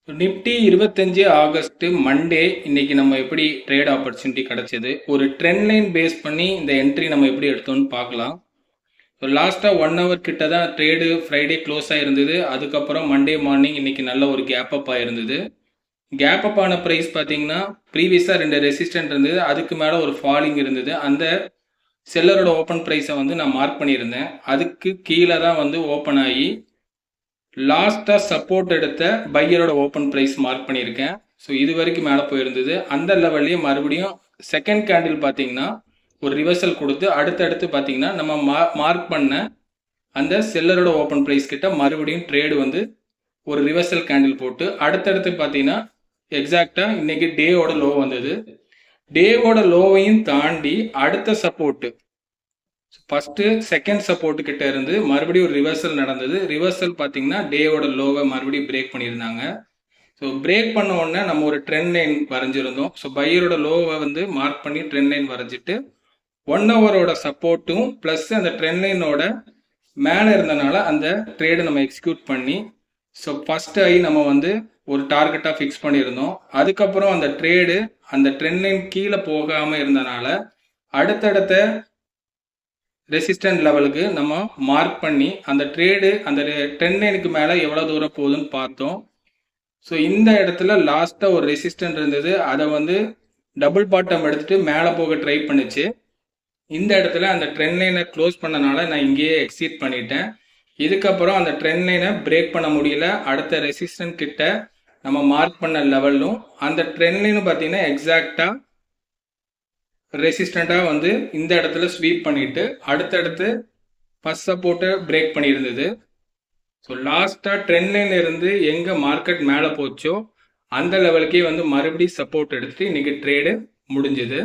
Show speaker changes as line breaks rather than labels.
Nifty 25 August Monday இன்னைக்கு நம்ம எப்படி ட்ரேட் ஆப்பர்ச்சுனிட்டி கிடைச்சது, ஒரு ட்ரெண்ட் லைன் பேஸ் பண்ணி இந்த என்ட்ரி நம்ம எப்படி எடுத்தோம்னு பார்க்கலாம். லாஸ்ட்டாக 1 hour கிட்ட தான் ட்ரேடு ஃப்ரைடே க்ளோஸ் ஆகிருந்தது. அதுக்கப்புறம் மண்டே மார்னிங் இன்னைக்கு நல்ல ஒரு கேப் அப் ஆயிருந்தது. கேப் அப் ஆன ப்ரைஸ் பார்த்தீங்கன்னா ப்ரீவியஸாக 2 ரெசிஸ்டன்ட் இருந்தது, அதுக்கு மேலே ஒரு ஃபாலிங் இருந்தது. அந்த செல்லரோட ஓப்பன் ப்ரைஸை வந்து நான் மார்க் பண்ணியிருந்தேன். அதுக்கு கீழே தான் வந்து ஓப்பன் ஆகி லாஸ்ட்டாக சப்போர்ட் எடுத்த பையரோட ஓப்பன் ப்ரைஸ் மார்க் பண்ணியிருக்கேன். ஸோ இது வரைக்கும் மேலே போயிருந்தது. அந்த லெவல்லையே மறுபடியும் செகண்ட் கேண்டில் பார்த்தீங்கன்னா ஒரு ரிவர்சல் கொடுத்து அடுத்தடுத்து பார்த்தீங்கன்னா நம்ம மார்க் பண்ண அந்த செல்லரோட ஓப்பன் ப்ரைஸ் கிட்ட மறுபடியும் ட்ரேடு வந்து ஒரு ரிவர்சல் கேண்டில் போட்டு அடுத்தடுத்து பார்த்தீங்கன்னா எக்ஸாக்டாக இன்னைக்கு டேவோட லோ வந்தது. டேவோட லோவையும் தாண்டி அடுத்த சப்போர்ட்டு ஃபஸ்ட்டு செகண்ட் சப்போர்ட் கிட்ட இருந்து மறுபடியும் ஒரு ரிவர்சல் நடந்தது. ரிவர்சல் பார்த்தீங்கன்னா டேவோட லோவை மறுபடியும் பிரேக் பண்ணியிருந்தாங்க. ஸோ பிரேக் பண்ண உடனே நம்ம ஒரு ட்ரெண்ட் லைன் வரைஞ்சிருந்தோம். ஸோ பையரோட லோவை வந்து மார்க் பண்ணி ட்ரெண்ட் லைன் வரைஞ்சிட்டு 1 ஹவரோட சப்போர்ட்டும் ப்ளஸ் அந்த ட்ரெண்ட் லைனோட மேலே இருந்தனால அந்த ட்ரேடை நம்ம எக்ஸிக்யூட் பண்ணி ஸோ ஃபஸ்ட்டு ஆகி நம்ம வந்து ஒரு டார்கெட்டாக ஃபிக்ஸ் பண்ணியிருந்தோம். அதுக்கப்புறம் அந்த ட்ரேடு அந்த ட்ரெண்ட் லைன் கீழே போகாமல் இருந்தனால அடுத்தடுத்த ரெசிஸ்டன்ட் லெவலுக்கு நம்ம மார்க் பண்ணி அந்த ட்ரேடு அந்த ட்ரெண்ட் லைனுக்கு மேலே எவ்வளோ தூரம் போகுதுன்னு பார்த்தோம். ஸோ இந்த இடத்துல லாஸ்ட்டாக ஒரு ரெசிஸ்டன்ட் இருந்தது, அதை வந்து டபுள் பாட்டம் எடுத்துட்டு மேலே போக ட்ரை பண்ணுச்சு. இந்த இடத்துல அந்த ட்ரெண்ட் லைனை க்ளோஸ் பண்ணனால நான் இங்கேயே எக்ஸிட் பண்ணிட்டேன். இதுக்கப்புறம் அந்த ட்ரெண்ட் லைனை பிரேக் பண்ண முடியல. அடுத்த ரெசிஸ்டன்ட் கிட்ட நம்ம மார்க் பண்ண லெவலும் அந்த ட்ரெண்ட் லைனும் பார்த்தீங்கன்னா எக்ஸாக்டாக ரெசிஸ்டண்ட்டாக வந்து இந்த இடத்துல ஸ்வீப் பண்ணிட்டு அடுத்தடுத்து ஃபர்ஸ்ட் சப்போர்ட்டை பிரேக் பண்ணியிருந்தது. ஸோ லாஸ்ட்டாக ட்ரெண்ட் லைன்ல இருந்து எங்கே மார்க்கெட் மேலே போச்சோ அந்த லெவலுக்கே வந்து மறுபடியும் சப்போர்ட் எடுத்துட்டு இன்னைக்கு ட்ரேடு முடிஞ்சுது.